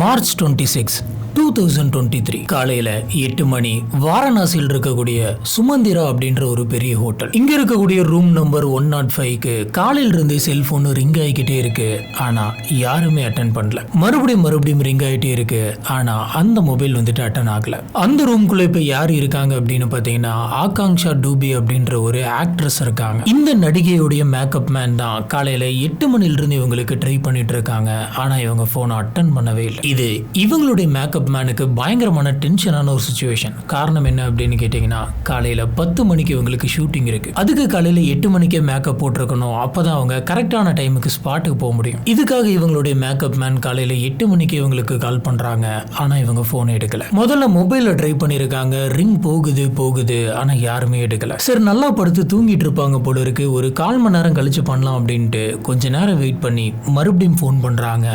March 26, 2023 காலையில 8 மணி வாரணாசியில் இருக்கக்கூடிய சுமந்திரா அப்படின்ற ஒரு பெரிய ஹோட்டல். இங்க இருக்கக்கூடிய ரூம் நம்பர் 105க்கு காலையில இருந்து செல்போன் ரிங் ஆகிக்கிட்டே இருக்கு. ஆனா யாருமே அட்டன் பண்ணல. மறுபடியும் ரிங் ஆகிட்டே இருக்கு. ஆனா அந்த மொபைல் வந்துட்டு அட்டன் ஆகல. அந்த ரூம்குள்ள இப்ப யார் இருக்காங்க அப்படின்னு பாத்தீங்கன்னா ஆகாங்ஷா டூபே அப்படின்ற ஒரு ஆக்ட்ரஸ் இருக்காங்க. இந்த நடிகையுடைய மேக்கப் மேன் தான் காலையில 8 மணில இருந்து இவங்களுக்கு ட்ரை பண்ணிட்டு இருக்காங்க. ஆனா இவங்க போனை அட்டன் பண்ணவே இல்லை. இது இவங்களுடைய மேக்கப் மேனுக்கு பயங்கரமான டென்ஷனான ஒரு சிச்சுவேஷன். காரணம் என்ன அப்படின்னு கேட்டீங்கன்னா காலையில 10 மணிக்கு இவங்களுக்கு ஷூட்டிங் இருக்கு. அதுக்கு காலையில 8 மணிக்கே மேக்கப் போட்டிருக்கணும். அப்பதான் அவங்க கரெக்டான டைமுக்கு ஸ்பாட்டுக்கு போக முடியும். இதுக்காக இவங்களுடைய மேக்கப் மேன் காலையில 8 மணிக்கு இவங்களுக்கு கால் பண்றாங்க. ஆனா இவங்க போன் எடுக்கல. முதல்ல மொபைல்ல ட்ரை பண்ணிருக்காங்க. ரிங் போகுது ஆனா யாருமே எடுக்கல. சரி நல்லா படுத்து தூங்கிட்டு இருப்பாங்க போல இருக்கு. ஒரு 1/4 மணி நேரம் கழிச்சு பண்ணலாம் அப்படின்ட்டு கொஞ்ச நேரம் வெயிட் பண்ணி மறுபடியும் போன் பண்றாங்க.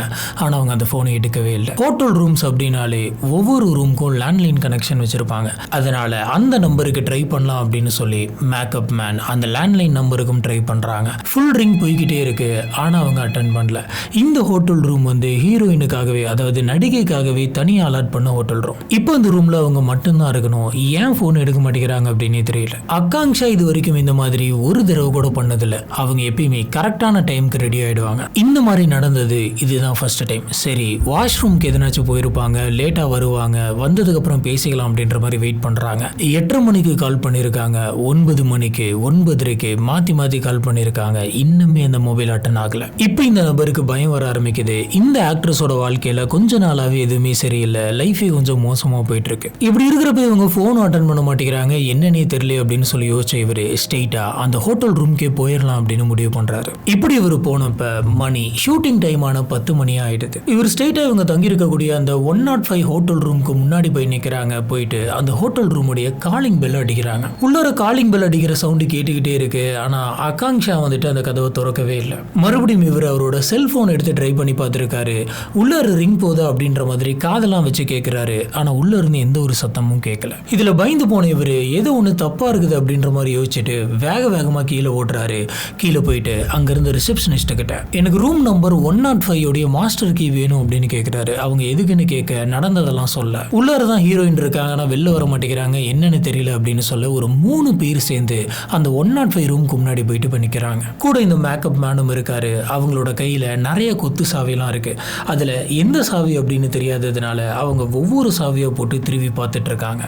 ஆனா அவங்க அந்த போனை எடுக்கவே இல்லை. ஹோட்டல் ரூம்ஸ் அப்படின்னாலே ஒவ்வொரு ரூமுக்கும் லேண்ட்லைன் கனெக்ஷன் வச்சிருப்பாங்க. அதனால அந்த நம்பருக்கு ட்ரை பண்ணலாம் அப்படின்னு சொல்லி மேக்கப் மேன் அந்த லேண்ட்லைன் நம்பருக்கும் ட்ரை பண்றாங்க. ஃபுல் ரிங் போய்கிட்டே இருக்கு. ஆனா அவங்க அட்டன் பண்ணல. இந்த ஹோட்டல் ரூம் வந்து ஹீரோயினுக்காகவே, அதாவது நடிகைக்காகவே தனியா அலாட் பண்ண ஹோட்டல் ரூம். இப்போ இந்த ரூம்ல அவங்க மட்டும்தான் இருக்கணும். ஏன் போன் எடுக்க மாட்டேங்கிறாங்க அப்படின்னு தெரியல. ஆகாங்ஷா இது வரைக்கும் இந்த மாதிரி ஒரு தடவை கூட பண்ணதில்ல. அவங்க எப்பயுமே கரெக்டான டைமுக்கு ரெடி ஆயிடுவாங்க. இந்த மாதிரி நடந்தது இதுதான் ஃபர்ஸ்ட் டைம். சரி வாஷ்ரூம்க்கு எதனாச்சும் போயிருப்பாங்க, லேட்டா வருவாங்க, வந்ததுக்கு அப்புறம் பேசிக்கலாம் அப்படின்ற மாதிரி வெயிட் பண்றாங்க. 8:30 மணிக்கு கால் பண்ணிருக்காங்க, 9 மணிக்கு, 9:30க்கு மாத்தி கால் பண்ணிருக்காங்க. இன்னுமே அந்த மொபைல் அட்டன் ஆகல. இப்போ இந்த நபருக்கு பயம் வர ஆரம்பிக்குது. இந்த ஆக்ட்ரஸோட வாழ்க்கையில கொஞ்ச நாளாவே எதுவுமே சரியில்லை. லைஃபே கொஞ்சம் மோசமா போயிட்டு இருக்கு. இப்படி இருக்கிறப்ப இவங்க போன் அட்டன் பண்ண மாட்டேங்கிறாங்க. என்னன்னே தெரியல அப்படின்னு சொல்லி யோசிச்ச இவரு ஸ்ட்ரெயிட்டா அந்த ஹோட்டல் ரூம்க்கே போயிடலாம் அப்படின்னு முடிவு பண்றாரு. இப்படி இவர் போனப்ப மணி ஷூட்டிங் டைம் ஆன 10 மணி ஆயிடுது. இவர் ஸ்ட்ரெயிட்டா இவங்க தங்கி இருக்கக்கூடிய அந்த 105 ஹோட்டல் ரூமுக்கு முன்னாடி போய் நிக்கிறாங்க. போயிட்டு அந்த ஹோட்டல் ரூமுடைய காலிங் பெல் அடிக்கிறாங்க. உள்ளார காலிங் பெல் அடிக்கிற சவுண்டு கேட்டுக்கிட்டே இருக்கு. ஆனா ஆகாங்ஷா வந்துட்டு அந்த கதவை திறக்கவே இல்லை. மறுபடியும் இவர் அவரோட செல்போன் எடுத்து ட்ரை பண்ணி பார்த்திருக்காரு. உள்ளார ரிங் போதா அப்படின்ற மாதிரி காதெல்லாம் வச்சு கேட்கிறாரு. ஆனா உள்ள இருந்து எந்த ஒரு சத்தமும் கேட்கல. இதுல பயந்து போன இவரு ஏதோ ஒண்ணு தப்பா இருக்குது அப்படின்ற மாதிரி யோசிச்சுட்டு வேகமா கீழே ஓடுறாரு. கீழே போயிட்டு அங்க இருந்த ரிசப்ஷனிஸ்ட் கிட்ட எனக்கு ரூம் நம்பர் 105 உடைய மாஸ்டர் கீ வேணும் அப்படின்னு கேட்கிறாரு. அவங்க எதுக்குன்னு கேட்க நடந்ததெல்லாம் சொல்ல, உள்ளாரதான் ஹீரோயின் இருக்காங்க, ஆனா வெளில வர மாட்டேங்கிறாங்க, என்னன்னு தெரியல அப்படின்னு சொல்ல ஒரு 3 பேர் சேர்ந்து அந்த 105 ரூமுக்கு முன்னாடி போயிட்டு பண்ணிக்கிறாங்க. கூட இந்த மேக்கப் மேனும் இருக்காரு. அவங்களோட கையில நிறைய கொத்து சாவியெல்லாம் இருக்கு. அதுல எந்த சாவி அப்படின்னு தெரியாததுனால அவங்க ஒவ்வொரு சாவியை போட்டு திருவி பார்த்துட்டு இருக்காங்க.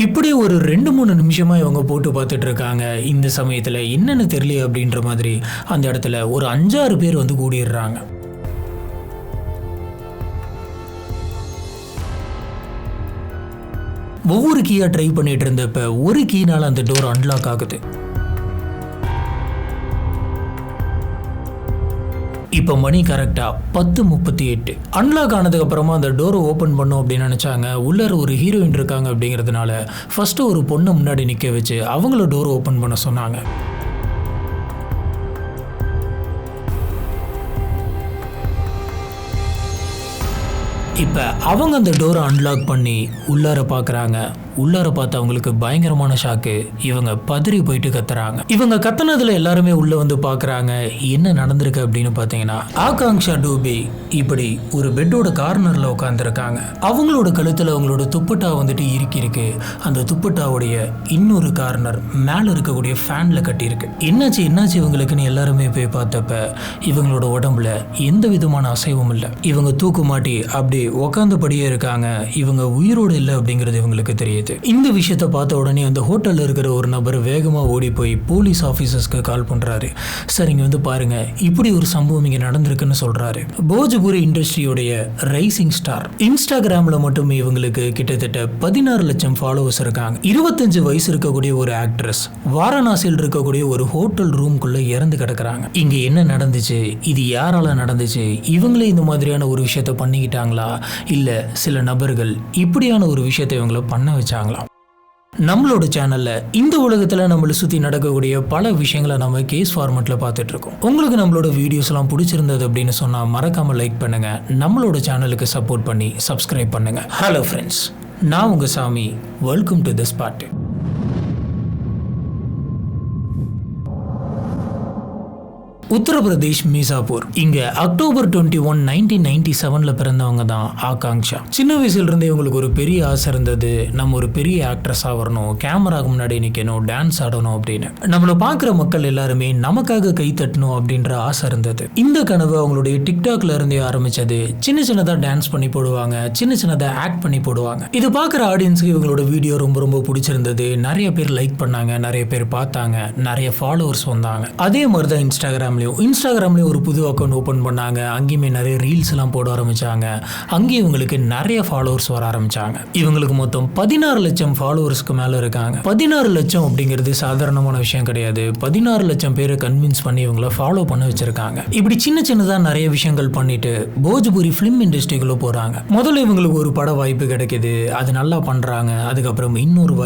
இப்படி ஒரு 2-3 நிமிஷமா இவங்க போட்டு பார்த்துட்டு இருக்காங்க. இந்த சமயத்துல என்னன்னு தெரியல அப்படின்ற மாதிரி அந்த இடத்துல ஒரு 5-6 பேர் வந்து கூடிடுறாங்க. ஒவ்வொரு கீயா ட்ரை பண்ணிட்டு இருந்தப்ப ஒரு கீனால அந்த டோர் அன்லாக் ஆகுது. இப்ப மணி கரெக்டா 10:38. அன்லாக் ஆனதுக்கு அப்புறமா அந்த டோரை ஓபன் பண்ணோம் அப்படின்னு நினைச்சாங்க. உள்ளார ஒரு ஹீரோயின் இருக்காங்க அப்படிங்கிறதுனால ஃபர்ஸ்ட் ஒரு பொண்ணை முன்னாடி நிக்க வச்சு அவங்கள டோர் ஓபன் பண்ண சொன்னாங்க. இப்ப அவங்க அந்த டோரை அன்லாக் பண்ணி உள்ளார பாக்குறாங்க. உள்ளார பார்த்து அவங்களுக்கு பயங்கரமான ஷாக்கு. இவங்க பதறி போயிட்டு கத்துறாங்க. இவங்க கத்துனதுல எல்லாருமே உள்ள வந்து பாக்குறாங்க. என்ன நடந்திருக்கு அப்படின்னு பாத்தீங்கன்னா ஆகாங்ஷா டூபே இப்படி ஒரு பெட்டோட கார்னர்ல உட்காந்துருக்காங்க. அவங்களோட கழுத்துல அவங்களோட துப்பட்டா வந்துட்டு இருக்கு. அந்த துப்பட்டாவுடைய இன்னொரு கார்னர் மேல இருக்கக்கூடிய ஃபேன்ல கட்டி இருக்கு. என்னாச்சு இவங்களுக்குன்னு எல்லாருமே போய் பார்த்தப்ப இவங்களோட உடம்புல எந்த விதமான அசைவும் இல்லை. இவங்க தூக்கு மாட்டி அப்படி உக்காந்தபடியே இருக்காங்க. இவங்க உயிரோடு இல்லை அப்படிங்கிறது இவங்களுக்கு தெரியுது. இந்த விஷயத்தை பார்த்த உடனே அந்த ஹோட்டல்ல இருக்கிற ஒரு நபர் வேகமா ஓடி போய் போலீஸ் ஆபீசர்ஸ்க்கு கால் பண்றாரு. சார் இங்க வந்து பாருங்க, இப்படி ஒரு சம்பவம் இங்க நடந்திருக்குன்னு சொல்றாரு. போஜ்பூரி இண்டஸ்ட்ரியோடைய ரைசிங் ஸ்டார். இன்ஸ்டாகிராம்ல மட்டுமே இவங்களுக்கு கிட்டத்தட்ட 16 லட்சம் ஃபாலோவர்ஸ் இருக்காங்க. 25 வயசு இருக்கக்கூடிய ஒரு ஆக்ட்ரஸ் வாரணாசியில் இருக்கக்கூடிய ஒரு ஹோட்டல் ரூம்குள்ள இறந்து கிடக்குறாங்க. இங்க என்ன நடந்துச்சு, இது யாரால நடந்துச்சு, இவங்களே இந்த மாதிரியான ஒரு விஷயத்த பண்ணிக்கிட்டாங்களா, இல்ல சில நபர்கள் இப்படியான ஒரு விஷயத்தை இவங்களை பண்ண வச்சாங்களா? நம்மளோட சேனல்ல இந்த உலகத்துல நம்மளை சுத்தி நடக்கக்கூடிய பல விஷயங்களை நம்ம கேஸ் ஃபார்மேட்ல பார்த்துட்டு இருக்கோம். உங்களுக்கு நம்மளோட வீடியோஸ் எல்லாம் பிடிச்சிருந்தது அப்படின்னு சொன்னா மறக்காம லைக் பண்ணுங்க. நம்மளோட சேனலுக்கு சப்போர்ட் பண்ணி சப்ஸ்கிரைப் பண்ணுங்க. ஹலோ ஃப்ரெண்ட்ஸ், நான் உங்க Sami. Welcome to this part. Uttar Pradesh Mirzapur. இங்க அக்டோபர் 21, 1997 பிறந்தவங்க தான் ஆகாங்ஷா. சின்ன வயசுல இருந்து இவங்களுக்கு ஒரு பெரிய ஆசை இருந்தது, நம்ம ஒரு பெரிய ஆக்ட்ரஸா வரணும், கேமராக்கு முன்னாடி நிக்கணும், டான்ஸ் ஆடணும் அப்படின்னு. நம்மள பாக்குற மக்கள் எல்லாருமே நமக்காக கை தட்டணும் அப்படின்ற ஆசை இருந்தது. இந்த கனவு அவங்களுடைய டிக்டாக்ல இருந்தே ஆரம்பிச்சது. சின்ன சின்னதா டான்ஸ் பண்ணி போடுவாங்க, சின்ன சின்னதா ஆக்ட் பண்ணி போடுவாங்க. இது பாக்குற ஆடியன்ஸுக்கு இவங்களோட வீடியோ ரொம்ப ரொம்ப பிடிச்சிருந்தது. நிறைய பேர் லைக் பண்ணாங்க, நிறைய பேர் பார்த்தாங்க, நிறைய ஃபாலோவர்ஸ் வந்தாங்க. அதே மாதிரி தான் இன்ஸ்டாகிராம்லயும் ஒரு புது அக்கௌண்ட் ஓபன் பண்ணாங்க. அங்கேயுமே நிறைய ரீல்ஸ் எல்லாம் போட ஆரம்பிச்சாங்க. அங்கேயும் இவங்களுக்கு நிறைய ஃபாலோவர்ஸ் வர ஆரம்பிச்சாங்க. இவங்களுக்கு மொத்தம் 16 லட்சம் ஃபாலோவர்ஸ்க்கு மேல இருக்காங்க. 16 லட்சம் அப்படிங்கிறது சாதாரணமான விஷயம் கிடையாது. 16 லட்சம் பேரை கன்வின்ஸ் பண்ணி இவங்களை ஃபாலோ பண்ண வச்சிருக்காங்க. இப்படி சின்ன சின்னதா நிறைய விஷயங்கள் பண்ணிட்டு போஜ்பூரி பிலிம் இண்டஸ்ட்ரிக்குள்ள போறாங்க. முதல்ல இவங்களுக்கு ஒரு பட வாய்ப்பு கிடைக்குது, அது நல்லா பண்றாங்க. அதுக்கப்புறம் இன்னொரு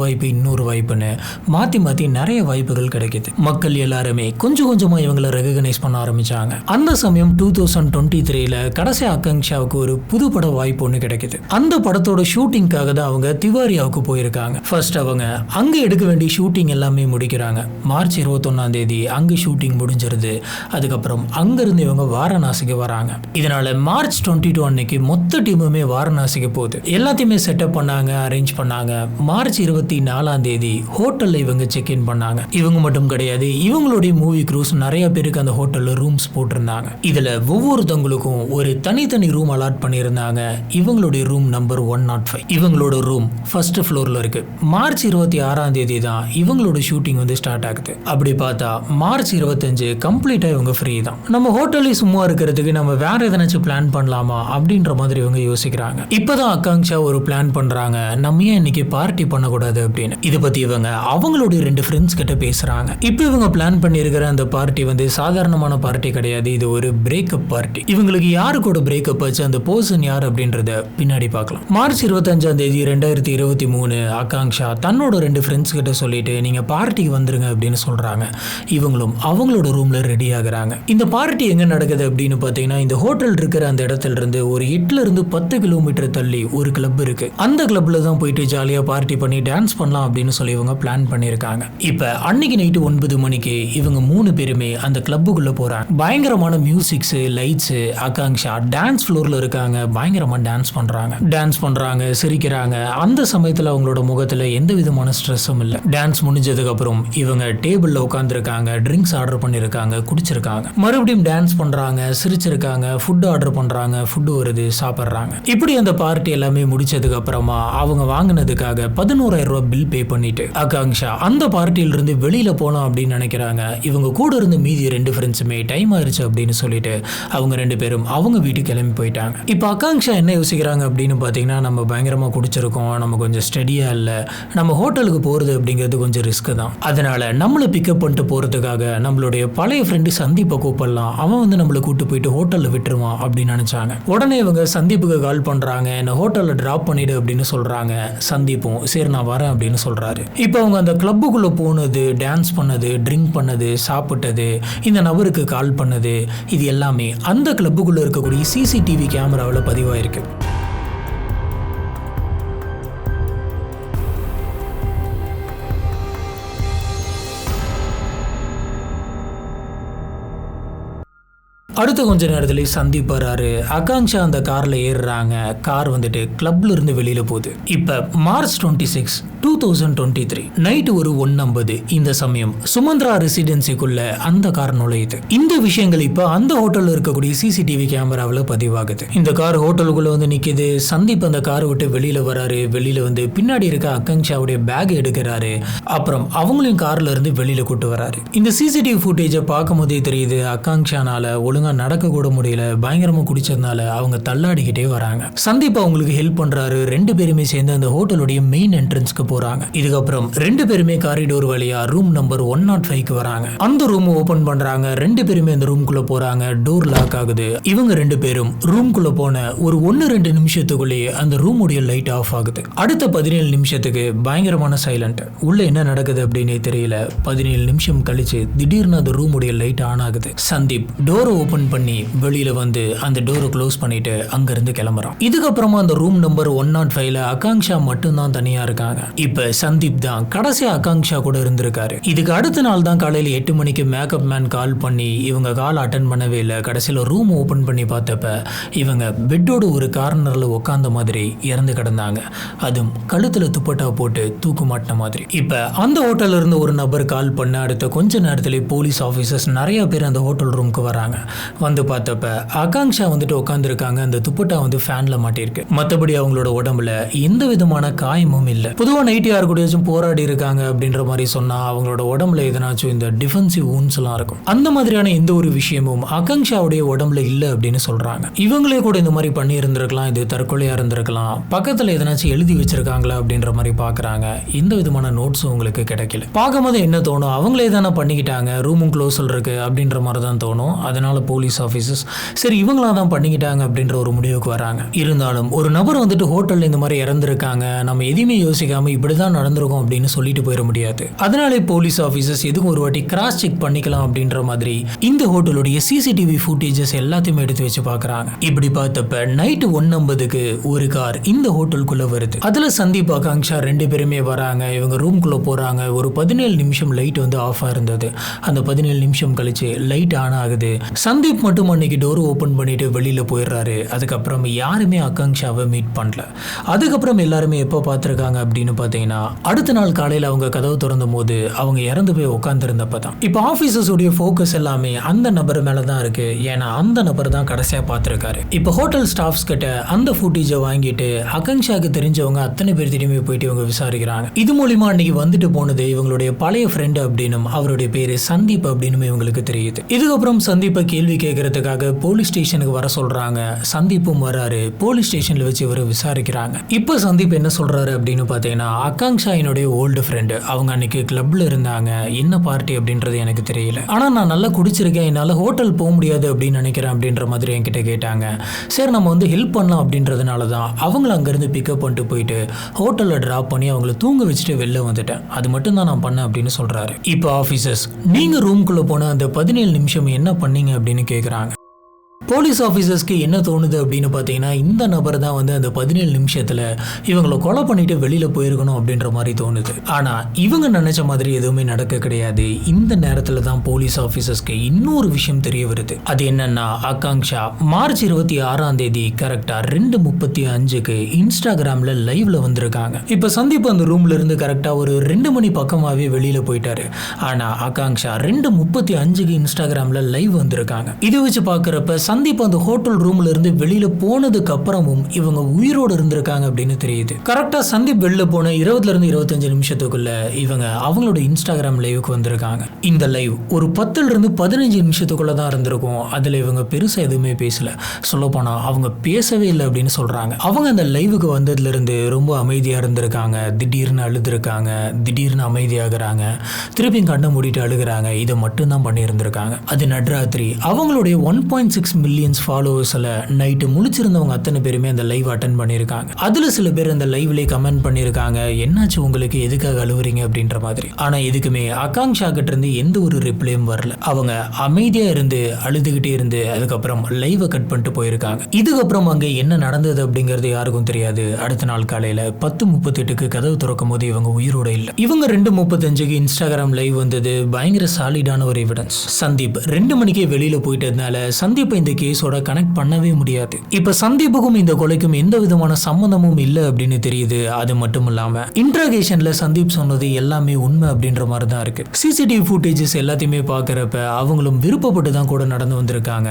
வாய்ப்புன்னு மாத்தி மாத்தி நிறைய வாய்ப்புகள் கிடைக்குது. மக்கள் எல்லாருமே கொஞ்சம் கொஞ்சமா இவங்களை ரெகக்னைஸ் பண்ண ஆரம்பிச்சாங்க. அந்த சமயம் 2023ல கடைசி ஆகாங்ஷாவுக்கு ஒரு புது பட வாய்ப்பு ஒன்று கிடைக்குது. அந்த படத்தோட ஷூட்டிங்காக தான் அவங்க திவாரியாவுக்கு போயிருக்காங்க. ஃபர்ஸ்ட் அவங்க அங்க எடுக்க வேண்டிய ஷூட்டிங் எல்லாமே முடிக்கிறாங்க. மார்ச் 21 அங்க ஷூட்டிங் முடிஞ்சிருது. அதுக்கப்புறம் அங்க இருந்து இவங்க வாரணாசிக்கு வராங்க. இதனால மார்ச் 22 அன்னைக்கு மொத்த டீமுமே வாரணாசிக்கு போகுது. எல்லாத்தையுமே செட்டப் பண்ணாங்க, அரேஞ்ச் பண்ணாங்க. மார்ச் 24 ஹோட்டல்ல இவங்க செக் இன் பண்ணாங்க. இவங்க மட்டும் கிடையாது, இவங்களுடைய மூவி க்ரூஸ் நிறைய பேருக்கு அந்த ஹோட்டல்ல ரூம்ஸ் போட்டிருந்தாங்க. இதுல ஒவ்வொருத்தவங்களுக்கும் ஒரு தனித்தனி ரூம் அலாட் பண்ணியிருந்தாங்க. இவங்களுடைய ரூம் நம்பர் 105. இவங்களோட ரூம் ஃபர்ஸ்ட் ஃப்ளோர்ல இருக்கு. மார்ச் 26 தான் இவங்களோட ஷூட்டிங் வந்து ஸ்டார்ட் ஆகுது. அப்படி பார்த்தா மார்ச் 25 கம்ப்ளீட்டா இவங்க ஃப்ரீ தான். நம்ம ஹோட்டல்ல சும்மா இருக்கிறதுக்கு நம்ம வேற எதனாச்சும் பிளான் பண்ணலாமா அப்படின்ற மாதிரி இவங்க யோசிக்கிறாங்க. இப்பதான் ஆகாங்ஷா ஒரு பிளான் பண்றாங்க, நம்ம ஏன் இன்னைக்கு பார்ட்டி பண்ணக்கூடாது அப்படின்னு. இதை பத்தி இவங்க அவங்களுடைய 2 ஃப்ரெண்ட்ஸ் கிட்ட பேசுறாங்க. இப்போ இவங்க பிளான் பண்ணியிருக்கிற அந்த பார்ட்டி வந்து சாதாரணமான பார்ட்டி கிடையாது, இது ஒரு பிரேக்கப் பார்ட்டி. இவங்களுக்கு யாரு கூட பிரேக்கப் ஆச்சு, அந்த பர்சன் யார் அப்படின்றத பின்னாடி பார்க்கலாம். மார்ச் 25 2023 ஆகாங்ஷா தன்னோட 2 ஃப்ரெண்ட்ஸ் கிட்ட சொல்லிட்டு நீங்க பார்ட்டிக்கு வந்துருங்க அப்படின்னு சொல்றாங்க. இவங்களும் அவங்களோட ரூம்ல ரெடி ஆகுறாங்க. இந்த பார்ட்டி எங்க நடக்குது அப்படின்னு பாத்தீங்கன்னா, இந்த ஹோட்டல் இருக்கிற அந்த இடத்துல இருந்து ஒரு 8 கிலோமீட்டர் தள்ளி ஒரு கிளப் இருக்கு. அந்த கிளப்ல தான் போயிட்டு ஜாலியா பார்ட்டி பண்ணி டான்ஸ் பண்ணலாம் அப்படின்னு சொல்லி இவங்க பிளான் பண்ணிருக்காங்க. இப்ப அன்னைக்கு நைட்டு 9 மணிக்கு இவங்க 3 பேருமே அந்த கிளப்புக்குள்ள போறாங்க. பயங்கரமான மியூசிக்ஸ், லைட்ஸ். ஆகாங்ஷா டான்ஸ் ஃப்ளோர்ல இருக்காங்க. பயங்கரமா டான்ஸ் பண்றாங்க, சிரிக்கிறாங்க. அந்த சமயத்துல அவங்களோட முகத்துல எந்த விதமான ஸ்ட்ரெஸ்ஸும் இல்ல. டான்ஸ் முடிஞ்சதுக்கு அப்புறம் இவங்க டேபிள்ல உட்கார்ந்துருக்காங்க, ட்ரிங்க்ஸ் ஆர்டர் பண்ணிருக்காங்க, குடிச்சிருக்காங்க. மறுபடியும் டான்ஸ் பண்றாங்க, சிரிச்சிருக்காங்க, ஃபுட் ஆர்டர் பண்றாங்க, ஃபுட் வருது, சாப்பிடுறாங்க. இப்படி அந்த பார்ட்டி எல்லாமே முடிச்சதுக்கு அப்புறமா அவங்க வாங்கினதுக்காக 11,000 ரூபாய் பில் பே பண்ணிட்டு ஆகாங்ஷா அந்த பார்ட்டியில இருந்து வெளியில போலாம் அப்படின்னு நினைக்கிறாங்க. இவங்க கூட இருந்து மீதி 2 ஃப்ரெண்ட்ஸுமே டைம் ஆயிருச்சு அப்படின்னு சொல்லிட்டு அவங்க 2 பேரும் அவங்க வீட்டுக்கு கிளம்பி போயிட்டாங்க. இப்போ ஆகாங்ஷா என்ன யோசிக்கிறாங்க அப்படின்னு பார்த்தீங்கன்னா, நம்ம பயங்கரமா குடிச்சிருக்கோம், நம்ம கொஞ்சம் ஸ்டடியா இல்லை, நம்ம ஹோட்டலுக்கு போறது அப்படிங்கிறது கொஞ்சம் ரிஸ்க் தான். அதனால நம்மளை பிக்கப் பண்ணிட்டு போறதுக்காக நம்மளுடைய பழைய ஃப்ரெண்டு சந்தீப்பை கூப்பிடலாம், அவன் வந்து நம்மளை கூட்டு போயிட்டு ஹோட்டல்ல விட்டுருவான் அப்படின்னு நினைச்சாங்க. உடனே இவங்க சந்தீப்புக்கு கால் பண்றாங்க, என்ன ஹோட்டல்ல டிராப் பண்ணிடு அப்படின்னு சொல்றாங்க. சந்தீப்பும் சரி நான் வரேன் அப்படின்னு சொல்றாரு. இப்போ அவங்க அந்த கிளப்புக்குள்ள போனது, டான்ஸ் பண்ணது, ட்ரிங்க் பண்ணது, சாப்பிட்டது, இந்த நபருக்கு கால் பண்ணது, இது எல்லாமே அந்த கிளப்புக்குள்ள இருக்கக்கூடிய சிசிடிவி கேமராவில் பதிவாயிருக்கு. அடுத்த கொஞ்ச நேரத்துல சந்தீப் வராரு. ஆகாங்ஷா அந்த கார்ல ஏறுறாங்க. கார் வந்துட்டு கிளப்ல இருந்து வெளியில போகுது. இப்ப மார்ச் 26, 2023 நைட் ஒரு 1:50 இந்த சமயம் சுமந்திரா ரெசிடென்சிக்குள்ள அந்த கார் நுழையுது. இந்த விஷயங்கள் இப்ப அந்த ஹோட்டல்ல இருக்கக்கூடிய சிசிடிவி கேமராவில் பதிவாகுது. இந்த கார் ஹோட்டலுக்குள்ள வந்து நிக்குது. சந்தீப் அந்த காரை விட்டு வெளியில வராரு. வெளியில வந்து பின்னாடி இருக்க ஆகாங்ஷாவுடைய பேக் எடுக்கிறாரு. அப்புறம் அவங்களையும் கார்ல இருந்து வெளியில கூட்டு வராரு. இந்த சிசிடிவி ஃபுட்டேஜை பார்க்கும் போதே தெரியுது ஆகாங்ஷானால ஒழுங்கா நடக்க கூட முடியல, பயங்கரமா குடிச்சதுனால அவங்க தள்ளாடிக்கிட்டே வராங்க. சந்தீப் அவங்களுக்கு ஹெல்ப் பண்றாரு. 2 பேருமே சேர்ந்து அந்த ஹோட்டலுடைய மெயின் என்ட்ரன்ஸ்க்கு போறாங்க. இதுக்கப்புறம் 2 பேருமே காரிடோர் வழியா ரூம் நம்பர் 105க்கு வராங்க. அந்த ரூம் ஓபன் பண்றாங்க. 2 பேருமே அந்த ரூம்குள்ள போறாங்க. டோர் லாக் ஆகுது. இவங்க 2 பேரும் ரூம்குள்ள போன ஒரு 1-2 நிமிஷத்துக்குள்ளேயே அந்த ரூமுடைய லைட் ஆஃப் ஆகுது. அடுத்த 17 நிமிஷத்துக்கு பயங்கரமான சைலண்ட். உள்ள என்ன நடக்குது அப்படின்னு தெரியல. 17 நிமிஷம் கழிச்சு திடீர்னு அந்த ரூமுடைய லைட் ஆன் ஆகுது. சந்தீப் டோரை ஓபன் ஓபன் பண்ணி வெளியில வந்து அந்த டோரை க்ளோஸ் பண்ணிட்டு அங்க இருந்து கிளம்புறான். இதுக்கப்புறமா அந்த ரூம் நம்பர் 105ல ஆகாங்ஷா மட்டும்தான் தனியா இருக்காங்க. இப்ப சந்தீப் தான் கடைசி ஆகாங்ஷா கூட இருந்திருக்காரு. இதுக்கு அடுத்த நாள் தான் காலையில 8 மணிக்கு மேக்கப் மேன் கால் பண்ணி இவங்க கால் அட்டன் பண்ணவே இல்லை. கடைசியில ரூம் ஓபன் பண்ணி பார்த்தப்ப இவங்க பெட்டோட ஒரு கார்னர்ல உட்கார்ந்த மாதிரி இறந்து கிடந்தாங்க. அதுவும் கழுத்துல துப்பட்டா போட்டு தூக்கு மாட்டின மாதிரி. இப்ப அந்த ஹோட்டல்ல இருந்து ஒரு நபர் கால் பண்ண அடுத்த கொஞ்ச நேரத்திலே போலீஸ் ஆஃபீஸர்ஸ் நிறைய பேர் அந்த ஹோட்டல் ரூமுக்கு வராங்க. வந்து பார்த்தப்ப ஆகாங்ஷா வந்துட்டு உட்காந்துருக்காங்க. அந்த துப்பட்டா வந்து ஃபேன்ல மாட்டிருக்கு. மற்றபடி அவங்களோட உடம்புல எந்த விதமான காயமும் இல்லை. பொதுவாக நைட் யாரு கூடயாச்சும் போராடி இருக்காங்க அப்படின்ற மாதிரி சொன்னா அவங்களோட உடம்புல எதனாச்சும் இந்த டிஃபென்சிவ் வூண்ட்ஸ் எல்லாம் இருக்கும். அந்த மாதிரியான எந்த ஒரு விஷயமும் ஆகாங்ஷாவுடைய உடம்புல இல்லை அப்படின்னு சொல்றாங்க. இவங்களே கூட இந்த மாதிரி பண்ணி இருந்திருக்கலாம், இது தற்கொலையா இருந்திருக்கலாம், பக்கத்துல எதனாச்சும் எழுதி வச்சிருக்காங்களா அப்படின்ற மாதிரி பாக்குறாங்க. எந்த விதமான நோட்ஸும் உங்களுக்கு கிடைக்கல. பார்க்கும்போது என்ன தோணும், அவங்களே தானே பண்ணிக்கிட்டாங்க, ரூமும் க்ளோஸில் இருக்கு அப்படின்ற மாதிரி தான் தோணும். அதனால போலீஸ் ஆஃபீஸர்ஸ் சரி இவங்களா தான் பண்ணிக்கிட்டாங்க அப்படின்ற ஒரு முடிவுக்கு வராங்க. இருந்தாலும் ஒரு நபர் வந்துட்டு ஹோட்டல்ல இந்த மாதிரி இறந்துருக்காங்க, நம்ம எதையுமே யோசிக்காம இப்படிதான் நடந்திருக்கும் அப்படின்னு சொல்லிட்டு போயிட முடியாது. அதனாலே போலீஸ் ஆஃபீஸர்ஸ் எதுக்கும் ஒரு வாட்டி கிராஸ் செக் பண்ணிக்கலாம் அப்படின்ற மாதிரி இந்த ஹோட்டலுடைய சிசிடிவி ஃபுட்டேஜஸ் எல்லாத்தையுமே எடுத்து வச்சு பார்க்கறாங்க. இப்படி பார்த்தப்ப நைட்டு 1:50க்கு ஒரு கார் இந்த ஹோட்டலுக்குள்ள வருது. அதுல சந்தீப் ஆகாங்ஷா 2 பேருமே வராங்க. இவங்க ரூம்குள்ள போறாங்க. ஒரு 17 நிமிஷம் லைட் வந்து ஆஃபா இருந்தது. அந்த 17 நிமிஷம் கழிச்சு லைட் ஆன் ஆகுது. சந்தீப் மட்டும் அன்னைக்கு டோர் ஓபன் பண்ணிட்டு வெளியில போயிடுறாரு. அதுக்கப்புறம் யாருமே ஆகாங்ஷாவை மீட் பண்ணல. அதுக்கப்புறம் எல்லாருமே எப்போ பார்த்துருக்காங்க அப்படின்னு பார்த்தீங்கன்னா அடுத்த நாள் காலையில் அவங்க கதவு திறந்தும் போது அவங்க இறந்து போய் உட்காந்துருந்தப்ப தான். இப்போ ஆஃபீஸர்ஸுடைய ஃபோக்கஸ் எல்லாமே அந்த நபர் மேலே தான் இருக்கு. ஏன்னா அந்த நபர் தான் கடைசியாக பார்த்துருக்காரு. இப்போ ஹோட்டல் ஸ்டாஃப்ஸ் கிட்ட அந்த ஃபுட்டேஜை வாங்கிட்டு ஆகாங்ஷாவுக்கு தெரிஞ்சவங்க அத்தனை பேர் திரும்பி போயிட்டு இவங்க விசாரிக்கிறாங்க. இது மூலியமா அன்னைக்கு வந்துட்டு போனது இவங்களுடைய பழைய ஃப்ரெண்டு அப்படின்னும் அவருடைய பேரு சந்தீப் அப்படின்னு இவங்களுக்கு தெரியுது. இதுக்கப்புறம் சந்தீப்பை கேள்வி கேட்கறதுக்காக போலீஸ் ஸ்டேஷனுக்கு வர சொல்றாங்க. சந்தீப்பும் வராரு. போலீஸ் ஸ்டேஷன்ல வச்சு இவரை விசாரிக்கிறாங்க. இப்போ சந்தீப் என்ன சொல்றாரு அப்படின்னு பார்த்தீங்கன்னா ஆகாங்ஷா என்னுடைய ஓல்டு ஃப்ரெண்டு, அவங்க அன்னைக்கு கிளப்ல இருந்தாங்க, என்ன பார்ட்டி அப்படின்றது எனக்கு தெரியல, ஆனா நான் நல்லா குடிச்சிருக்கேன், என்னால் ஹோட்டல் போக முடியாது அப்படின்னு நினைக்கிறேன் அப்படின்ற மாதிரி என்கிட்ட கேட்டாங்க. சரி நம்ம வந்து ஹெல்ப் பண்ணலாம் அப்படின்றதுனால தான் அவங்கள அங்கேருந்து பிக்கப் பண்ணிட்டு போயிட்டு ஹோட்டலில் ட்ராப் பண்ணி அவங்கள தூங்க வச்சுட்டு வெளில வந்துட்டேன், அது மட்டும் தான் நான் பண்ணேன் அப்படின்னு சொல்றாரு. இப்போ ஆஃபீஸர்ஸ் நீங்க ரூம்குள்ள போன அந்த 17 நிமிஷம் என்ன பண்ணீங்க அப்படின்னு கேட்குறாங்க. போலீஸ் ஆஃபீஸர்ஸ்க்கு என்ன தோணுது அப்படின்னு பார்த்தீங்கன்னா இந்த நபர் தான் வந்து அந்த 17 நிமிஷத்தில் இவங்களை கொலை பண்ணிட்டு வெளியில் போயிருக்கணும் அப்படின்ற மாதிரி தோணுது. ஆனால் இவங்க நினச்ச மாதிரி எதுவுமே நடக்க கிடையாது. இந்த நேரத்தில் தான் போலீஸ் ஆஃபீஸர்ஸ்க்கு இன்னொரு விஷயம் தெரிய வருது. அது என்னன்னா ஆகாங்ஷா மார்ச் 26ஆம் தேதி கரெக்டாக 2:35க்கு இன்ஸ்டாகிராமில் லைவ்ல வந்திருக்காங்க. இப்போ சந்தீப் அந்த ரூம்ல இருந்து கரெக்டாக ஒரு 2 மணி பக்கமாகவே வெளியில் போயிட்டாரு. ஆனால் ஆகாங்ஷா 2:35க்கு இன்ஸ்டாகிராமில் லைவ் வந்திருக்காங்க. இதை வச்சு பார்க்குறப்ப சந்தீப் அந்த ஹோட்டல் ரூம்ல இருந்து வெளியில போனதுக்கு அப்புறமும் இவங்க உயிரோடு இருந்திருக்காங்க அப்படின்னு தெரியுது. கரெக்டா சந்தீப் வெளில போன 20 இருந்து 25 நிமிஷத்துக்குள்ள இவங்க அவங்களோட இன்ஸ்டாகிராம் லைவுக்கு வந்திருக்காங்க. இந்த லைவ் ஒரு 10 இருந்து 15 நிமிஷத்துக்குள்ள தான் இருந்திருக்கும். அதுல இவங்க பெருசா எதுவுமே பேசல. சொல்ல போனா அவங்க பேசவே இல்லை அப்படின்னு சொல்றாங்க. அவங்க அந்த லைவுக்கு வந்ததுல இருந்து ரொம்ப அமைதியா இருந்திருக்காங்க. திடீர்னு அழுதுருக்காங்க, திடீர்னு அமைதியாகிறாங்க, திருப்பி கண்ணை மூடிட்டு அழுகுறாங்க. இதை மட்டும் தான் பண்ணி இருந்திருக்காங்க. அது நடுராத்திரி அவங்களுடைய 1.6 மில்லியன்ஸ் ஃபாலோவர்ஸ்ல நைட்டு முழிச்சிருந்தவங்க அத்தனை பேருமே அந்த லைவ் அட்டன் பண்ணியிருக்காங்க. அதுல சில பேர் அந்த லைவ்லேயே கமெண்ட் பண்ணியிருக்காங்க, என்னாச்சு உங்களுக்கு, எதுக்காக அழுவுறீங்க அப்படின்ற மாதிரி. ஆனா எதுக்குமே ஆகாங்ஷா கிட்ட இருந்து எந்த ஒரு ரிப்ளையும் வரல. அவங்க அமைதியா இருந்து அழுதுகிட்டே இருந்து அதுக்கப்புறம் லைவை கட் பண்ணிட்டு போயிருக்காங்க. இதுக்கப்புறம் அங்கே என்ன நடந்தது அப்படிங்கிறது யாருக்கும் தெரியாது. அடுத்த நாள் காலையில 10:38க்கு கதவு திறக்கும் போது இவங்க உயிரோட இல்லை. இவங்க 2:35க்கு இன்ஸ்டாகிராம் லைவ் வந்தது பயங்கர சாலிடான ஒரு எவிடன்ஸ். சந்தீப் 2 மணிக்கே வெளியில போயிட்டதுனால சந்தீப்பை இந்த கேஸோட கனெக்ட் பண்ணவே முடியாது. இப்ப சந்தீப்புக்கும் இந்த கொலைக்கும் எந்த விதமான சம்பந்தமும் இல்லை அப்படின்னு தெரியுது. அது மட்டும் இல்லாம இன்ட்ராகேஷன்ல சந்தீப் சொன்னது எல்லாமே உண்மை அப்படின்ற மாதிரி தான் இருக்கு. சிசிடிவி ஃபுட்டேஜஸ் எல்லாத்தையுமே பார்க்கறப்ப அவங்களும் விருப்பப்பட்டு தான் கூட நடந்து வந்திருக்காங்க.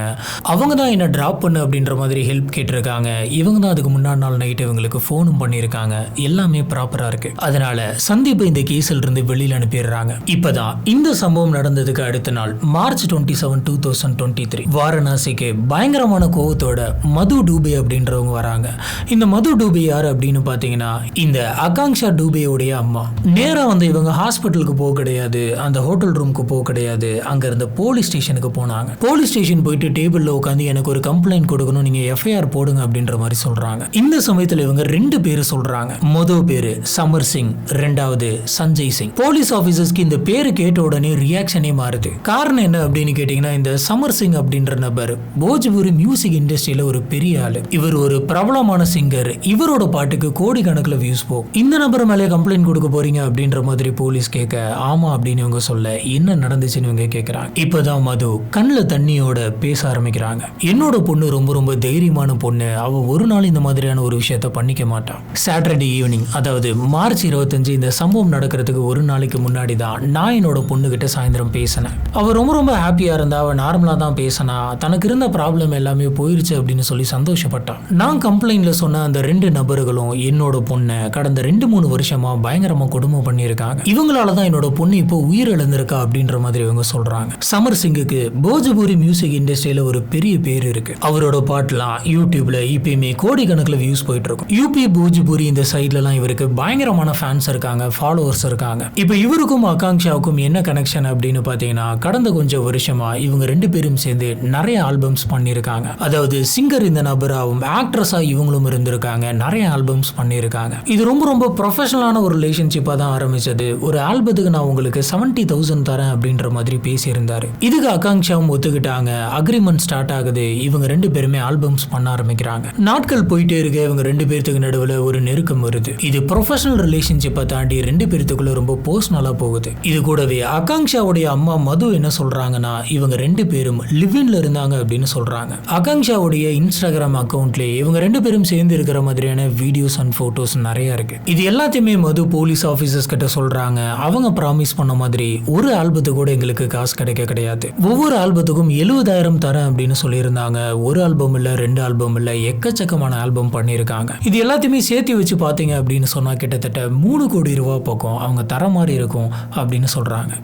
அவங்க தான் என்ன டிராப் பண்ணு அப்படின்ற மாதிரி ஹெல்ப் கேட்டிருக்காங்க. இவங்க தான் அதுக்கு முன்னாடி நாள் நைட் இவங்களுக்கு ஃபோனும் பண்ணியிருக்காங்க. எல்லாமே ப்ராப்பரா இருக்கு. அதனால சந்தீப்பை இந்த கேஸில் இருந்து வெளியில் அனுப்பிடுறாங்க. இப்பதான் இந்த சம்பவம் நடந்ததுக்கு அடுத்த நாள் மார்ச் 27, 2023 வாரணாசிக்கு பயங்கரமான கோவத்தோட மது டூபே அப்படின்றவங்க வராங்க. இந்த மது டூபே யார் அப்படின்னு பார்த்தீங்கன்னா இந்த ஆகாங்ஷா டூபேவுடைய அம்மா. நேராக வந்து இவங்க ஹாஸ்பிட்டலுக்கு போக கிடையாது, அந்த ஹோட்டல் ரூமுக்கு போக கிடையாது, அங்கே இருந்த போலீஸ் ஸ்டேஷனுக்கு போனாங்க. போலீஸ் ஸ்டேஷன் போயிட்டு டேபிளில் உட்காந்து எனக்கு ஒரு கம்ப்ளைண்ட் கொடுக்கணும், நீங்கள் எஃப்ஐஆர் போடுங்க அப்படின்ற மாதிரி சொல்கிறாங்க. இந்த சமயத்தில் இவங்க 2 பேர் சொல்கிறாங்க. முதல் பேர் சமர் சிங், 2வது சஞ்சய் சிங். போலீஸ் ஆஃபீஸர்ஸ்க்கு இந்த பேரு கேட்ட உடனே ரியாக்ஷனே மாறுது. காரணம் என்ன அப்படின்னு கேட்டீங்கன்னா இந்த சமர் சிங் அப்படின்ற நபர் போஜ்பூரி மியூசிக் இண்டஸ்ட்ரியில ஒரு பெரிய ஆளு. இவர் ஒரு பிரபலமான சிங்கர். இவரோட பாட்டுக்கு கோடிக்கணக்கில் வியூஸ் போகும். இந்த நபர் மேலே கம்ப்ளைண்ட் கொடுக்க போறீங்க அப்படின்ற மாதிரி போலீஸ் கேட்க ஆமா அப்படின்னு இவங்க சொல்ல என்ன நடந்துச்சுன்னு இவங்க கேட்கறாங்க. இப்பதான் மது கண்ணில் தண்ணியோட பேச ஆரம்பிக்கிறாங்க. என்னோட பொண்ணு ரொம்ப ரொம்ப தைரியமான பொண்ணு, அவ ஒரு நாள் இந்த மாதிரியான ஒரு விஷயத்த பண்ணிக்க மாட்டான். சாட்டர்டே ஈவினிங், அதாவது மார்ச் 25 இந்த சம்பவம் நடக்கிறதுக்கு ஒரு நாளைக்கு முன்னாடி தான் நான் என்னோட பொண்ணு கிட்ட சாயந்தரம் பேசினேன். அவ ரொம்ப ரொம்ப ஹாப்பியா இருந்தா, அவ நார்மலா தான் பேசினா, தனக்கு இருந்த ப்ராப்ளம் எல்லாமே போயிருச்சு அப்படின்னு சொல்லி சந்தோஷப்பட்டான். நான் கம்ப்ளைண்ட்ல சொன்ன அந்த 2 நபர்களும் என்னோட பொண்ணை கடந்த 2-3 வருஷமா பயங்கரமா கொடுமை பண்ணியிருக்காங்க. இவங்களால தான் என்னோட பொண்ணு இப்போ உயிர் இழந்திருக்கா அப்படின்ற மாதிரி இவங்க சொல்றாங்க. சமர் சிங்குக்கு போஜ்பூரி மியூசிக் இண்டஸ்ட்ரியில ஒரு பெரிய பேர் இருக்கு. அவரோட பாட்டுலாம் யூடியூப்ல இப்பயுமே கோடிக்கணக்கில் வியூஸ் போயிட்டு இருக்கும். யூபி போஜ்பூரி இந்த சைட்லலாம் இவருக்கு பயங்கரமான ஃபேன்ஸ் இருக்காங்க, ஃபாலோவர்ஸ் இருக்காங்க. இப்போ இவருக்கும் ஆகாங்ஷாவுக்கும் என்ன கனெக்ஷன் அப்படின்னு பார்த்தீங்கன்னா கடந்த கொஞ்சம் வருஷமா இவங்க 2 பேரும் சேர்ந்து நிறைய ஆல்பம்ஸ் பண்ணியிருக்காங்க. அதாவது சிங்கர் இந்த நபராகவும் ஆக்ட்ரஸா இவங்களும் இருந்திருக்காங்க, நிறைய ஆல்பம்ஸ் பண்ணியிருக்காங்க. இது ரொம்ப ரொம்ப ப்ரொஃபஷனலான ஒரு ரிலேஷன்ஷிப்பாக தான் ஆரம்பிச்சது. ஒரு ஆல்பத்துக்கு நான் உங்களுக்கு 70,000 தரேன் அப்படின்ற மாதிரி பேசியிருந்தாரு. இதுக்கு ஆகாங்ஷாவும் ஒத்துக்கிட்டாங்க. அக்ரிமெண்ட் ஸ்டார்ட் ஆகுது. இவங்க 2 பேருமே ஆல்பம்ஸ் பண்ண ஆரம்பிக்கிறாங்க. நாட்கள் போயிட்டே இருக்க இவங்க 2 பேர்த்துக்கு நடுவில் ஒரு நெருக்கம் வருது. இது ப்ரொஃபஷனல் ரிலேஷன்ஷிப்பை தாண்டி 2 பேர்த்துக்குள்ள ரொம்ப பர்சனலா போகுது. இது கூடவே ஆகாங்ஷாவுடைய அம்மா மது என்ன சொல்றாங்கன்னா இவங்க 2 பேரும் லிவ்இன்ல இருந்தாங்க அப்படின்னு சொல்றாங்க. ஆகாங்ஷாவுடைய இன்ஸ்டாகிராம் அக்கவுண்ட்ல இவங்க 2 பேரும் சேர்ந்து இருக்கிற மாதிரியான வீடியோஸ் அண்ட் போட்டோஸ் நிறைய இருக்கு. இது எல்லாத்தையுமே மது போலீஸ் ஆபீசர்ஸ் கிட்ட சொல்றாங்க. அவங்க ப்ராமிஸ் பண்ண மாதிரி ஒரு ஆல்பத்துக்கு கூட எங்களுக்கு காசு கிடையாது. ஒவ்வொரு ஆல்பத்துக்கும் 70,000 தரேன் அப்படின்னு சொல்லியிருந்தாங்க. ஒரு ஆல்பம் இல்ல, 2 ஆல்பம் இல்ல, எக்கச்சக்கமான ஆல்பம் பண்ணியிருக்காங்க. இது எல்லாத்தையுமே சேர்த்து வச்சு பார்த்தீங்க அப்படின்னு சொன்னா கிட்டத்தட்ட 3 கோடி ரூபாய் பக்கம் அவங்க தர மாதிரி இருக்கும் அப்படின்னு சொல்றாங்க.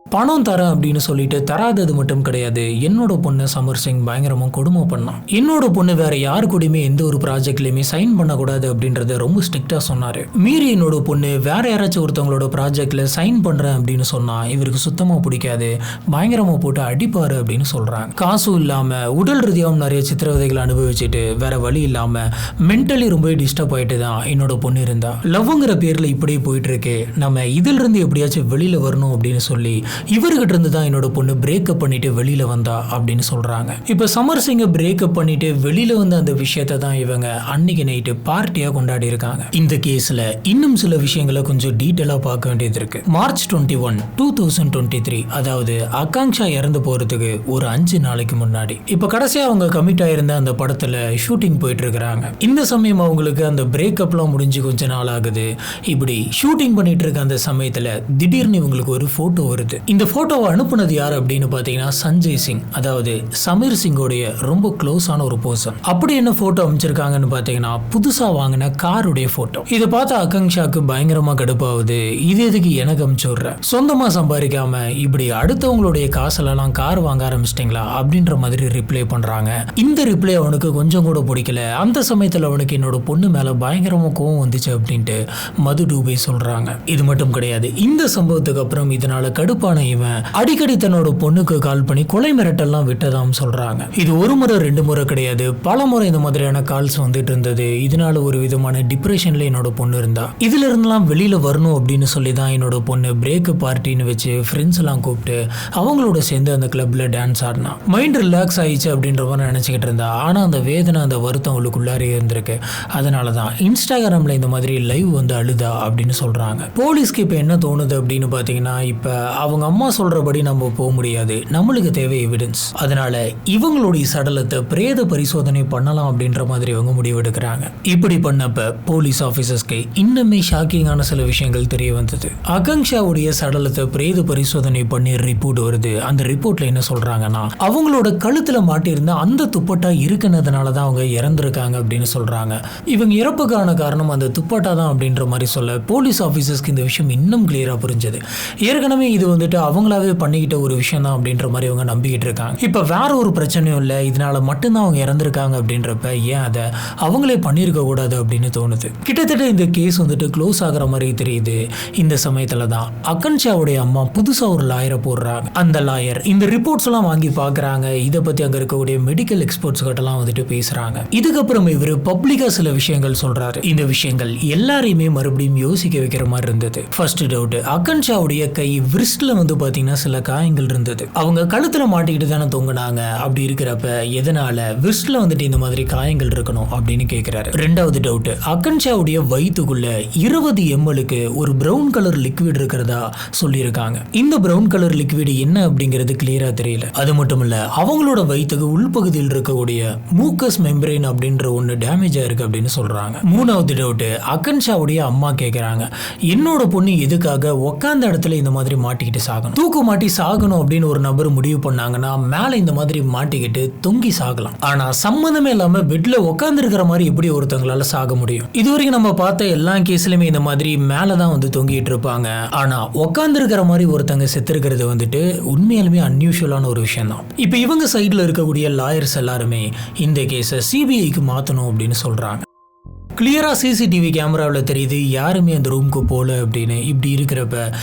பணம் தரேன் அப்படின்னு சொல்லிட்டு தராதது மட்டும் கிடையாது, என்னோட பொண்ணு சமர் சிங் பயங்கரமா கொடுமை பண்ணான். என்னோட பொண்ணு வேற யாரு கூடயுமே எந்த ஒரு ப்ராஜெக்ட்லயுமே சைன் பண்ணக்கூடாது அப்படின்றத ரொம்ப ஸ்ட்ரிக்டா சொன்னாரு. மீறி என்னோட பொண்ணு வேற யாராச்சும் ஒருத்தவங்களோட ப்ராஜெக்ட்ல சைன் பண்றேன் அப்படின்னு சொன்னா இவருக்கு சுத்தமா பிடிக்காது, பயங்கரமா போட்டு அடிப்பாரு அப்படின்னு சொல்றாங்க. காசும் இல்லாம உடல் ரீதியாகவும் நிறைய சித்திரவதைகளை அனுபவிச்சுட்டு வேற வழி இல்லாம மென்டலி ரொம்ப டிஸ்டர்ப் ஆயிட்டு தான் என்னோட பொண்ணு இருந்தா. லவ்ங்கிற பேர்ல இப்படியே போயிட்டு இருக்கு, நம்ம இதுல இருந்து எப்படியாச்சும் வெளியில வரணும் அப்படின்னு சொல்லி இவர்கிட்ட இருந்து தான் என்னோட பொண்ணு பிரேக்கப் பண்ணிட்டு வெளியில வந்தா அப்படின்னு சொல்றாங்க. இப்ப சமர் சிங்கை பிரேக்கப் பண்ணிட்டு வெளியில வந்த அந்த விஷயத்தை தான் இவங்க அன்னைக்கு நைட்டு பார்ட்டியா கொண்டாடி இருக்காங்க. இந்த கேஸ்ல இன்னும் சில விஷயங்களை கொஞ்சம் டீட்டெயிலா பார்க்க வேண்டியது இருக்கு. மார்ச் 21, 2023, அதாவது ஆகாங்ஷா இறந்து போறதுக்கு ஒரு 5 நாளைக்கு முன்னாடி இப்ப கடைசியா அவங்க கமிட் ஆயிருந்த அந்த படத்துல ஷூட்டிங் போயிட்டு இருக்காங்க. இந்த சமயம் அவங்களுக்கு அந்த பிரேக்கப்லாம் முடிஞ்சு கொஞ்ச நாள் ஆகுது. இப்படி ஷூட்டிங் பண்ணிட்டு இருக்க அந்த சமயத்துல திடீர்னு இவங்களுக்கு ஒரு போட்டோ வருது. இந்த போட்டோவை அனுப்புனது யார் அப்படின்னு பார்த்தீங்கன்னா சஞ்சய் சிங், அதாவது சமீர் சிங்கோடைய ரொம்ப க்ளோஸான ஒரு பர்சன். அப்படி என்ன போட்டோ அமைச்சிருக்காங்கன்னு பார்த்தீங்கன்னா புதுசா வாங்கின காருடைய போட்டோ. இதை பார்த்து ஆகாங்ஷாக்கு பயங்கரமா கடுப்பாகுது. இது எதுக்கு எனக்கு அனுப்பிச்சு விடுற, சொந்தமா சம்பாதிக்காம இப்படி அடுத்தவங்களுடைய காசுலலாம் கார் வாங்க ஆரம்பிச்சிட்டிங்களா அப்படின்ற மாதிரி ரிப்ளை பண்றாங்க. இந்த ரிப்ளை அவனுக்கு கொஞ்சம் கூட பிடிக்கல. அந்த சமயத்தில் அவனுக்கு என்னோட பொண்ணு மேல பயங்கரமா கோவம் வந்துச்சு அப்படின்ட்டு மது டூபே சொல்றாங்க. இது மட்டும் கிடையாது, இந்த சம்பவத்துக்கு அப்புறம் இதனால கடுப்பான இவன் அடிக்கடி தன்னோட பொண்ணுக்கு கால் பண்ணி கொலை மிரட்டெல்லாம் விட்டதாம் சொல்றாங்க. இது ஒரு முறை 2 முறை கிடையாது, பல முறை இந்த மாதிரியான கால்ஸ் வந்துட்டு இருந்தது. இதனால ஒரு விதமான டிப்ரெஷன்ல என்னோட பொண்ணு இருந்தா. இதுல இருந்தெல்லாம் வெளியில வரணும் அப்படின்னு சொல்லி தான் என்னோட பொண்ணு பிரேக்கப் பார்ட்டின்னு வச்சு ஃப்ரெண்ட்ஸ் எல்லாம் கூப்பிட்டு அவங்களோட சேர்ந்து அந்த கிளப்ல டான்ஸ் ஆடினா. மைண்ட் ரிலாக்ஸ் ஆயிடுச்சு அப்படின்ற மாதிரி நினைச்சுக்கிட்டு இருந்தா. ஆனா அந்த வேதனை, அந்த வருத்தம் அவளுக்குள்ளாரே இருந்திருக்கு. அதனாலதான் இன்ஸ்டாகிராம்ல இந்த மாதிரி லைவ் வந்து அழுதா அப்படின்னு சொல்றாங்க. போலீஸ்க்கு இப்ப என்ன தோணுது அப்படின்னு பாத்தீங்கன்னா, இப்ப அவங்க அம்மா சொல்றபடி நம்ம போக முடியாது, நம்மளுக்கு தேவை எவிடன்ஸ். அதனால இவங்களுடைய சடலத்தை பிரேத பரிசோதனை பண்ணலாம் அப்படின்ற மாதிரி இவங்க முடிவெடுக்கிறாங்க. இப்படி பண்ணப்ப போலீஸ் ஆபீசர்ஸ்க்கு இன்னுமே ஷாக்கிங்கான சில விஷயங்கள் தெரிய வந்தது. ஆகாங்ஷாவுடைய சடலத்தை பிரேத பரிசோதனை பண்ணி ரிப்போர்ட் வருது. அந்த ரிப்போர்ட்ல என்ன சொல்றாங்கன்னா அவங்களோட கழுத்துல மாட்டியிருந்த அந்த துப்பட்டா இருக்குனதுனால தான் அவங்க இறந்திருக்காங்க அப்படின்னு சொல்றாங்க. இவங்க இறப்புக்கான காரணம் அந்த துப்பட்டா தான் அப்படின்ற மாதிரி சொல்ல போலீஸ் ஆபீசர்ஸ்க்கு இந்த விஷயம் இன்னும் கிளியரா புரிஞ்சது. ஏற்கனவே இது வந்து வந்துட்டு அவங்களாவே பண்ணிக்கிட்ட ஒரு விஷயம் தான் அப்படின்ற மாதிரி அவங்க நம்பிக்கிட்டு இருக்காங்க. இப்போ வேற ஒரு பிரச்சனையும் இல்லை, இதனால மட்டும்தான் அவங்க இறந்துருக்காங்க அப்படின்றப்ப ஏன் அதை அவங்களே பண்ணியிருக்க கூடாது அப்படின்னு தோணுது. கிட்டத்தட்ட இந்த கேஸ் வந்துட்டு க்ளோஸ் ஆகிற மாதிரி தெரியுது. இந்த சமயத்துல தான் அகன்ஷாவுடைய அம்மா புதுசா ஒரு லாயரை போடுறாங்க. அந்த லாயர் இந்த ரிப்போர்ட்ஸ் எல்லாம் வாங்கி பாக்குறாங்க. இதை பத்தி அங்க இருக்கக்கூடிய மெடிக்கல் எக்ஸ்பர்ட்ஸ் கிட்ட எல்லாம் வந்துட்டு பேசுறாங்க. இதுக்கப்புறம் இவர் பப்ளிக்கா சில விஷயங்கள் சொல்றாரு. இந்த விஷயங்கள் எல்லாரையுமே மறுபடியும் யோசிக்க வைக்கிற மாதிரி இருந்தது. ஃபர்ஸ்ட் டவுட், அகன்ஷாவுடைய கை விரிஸ்ட்ல வந்து பாத்தீங்கன்னா சில காயங்கள் இருந்தது. அவங்க கழுத்துல மாட்டிக்கிட்டு தானே தொங்குனாங்க. அப்படி இருக்கிறப்ப எதனால விரிஸ்ட்ல வந்துட்டு இந்த மாதிரி காயங்கள் இருக்கணும் அப்படின்னு கேட்கிறாரு. ரெண்டாவது டவுட், அகன்ஷாவுடைய வயிற்றுக்குள்ள 20 ml ஒரு பிரவுன் கலர் லிக்விட் இருக்கிறதா சொல்லியிருக்காங்க. இந்த பிரவுன் கலர் லிக்விட் என்ன அப்படிங்கிறது கிளியரா தெரியல. அது மட்டும் இல்ல, அவங்களோட வயிற்றுக்கு உள்பகுதியில் இருக்கக்கூடிய மூக்கஸ் மெம்பரேன் அப்படின்ற ஒன்று டேமேஜ் ஆயிருக்கு அப்படின்னு சொல்றாங்க. மூணாவது டவுட், அகன்ஷாவுடைய அம்மா கேட்கிறாங்க, என்னோட பொண்ணு எதுக்காக உட்கார்ந்த இடத்துல இந்த மாதிரி மாட்டிக்கிட்டு சாகணும்? தூக்கு மாட்டி சாகணும் அப்படின்னு ஒரு நபர் முடிவு பண்ணாங்கன்னா மேல இந்த மாதிரி மாட்டிக்கிட்டு தொங்கி சாகலாம். ஆனா சம்மந்தமே இல்லாம பெட்ல உட்கார்ந்து இருக்கிற மாதிரி எப்படி ஒருத்தவங்களால சாக முடியும்? இதுவரைக்கும் நம்ம பார்த்த எல்லா கேஸ்லயுமே இந்த மாதிரி மேலதான் வந்து தொங்கிட்டு இருப்பாங்க. ஆனா உட்கார்ந்து இருக்கிற மாதிரி ஒருத்தங்க செத்துருக்கிறது வந்துட்டு உண்மையாலுமே அன்யூஷுவலான ஒரு விஷயம் தான். இப்ப இவங்க சைட்ல இருக்கக்கூடிய லாயர்ஸ் எல்லாருமே இந்த கேஸை சிபிஐக்கு மாத்தணும் அப்படின்னு சொல்றாங்க. கிளியரா சிசிடிவி கேமராவில் தெரியுது யாருமே அந்த ரூமுக்கு போகல அப்படின்னு. இப்படி இருக்கிறப்ப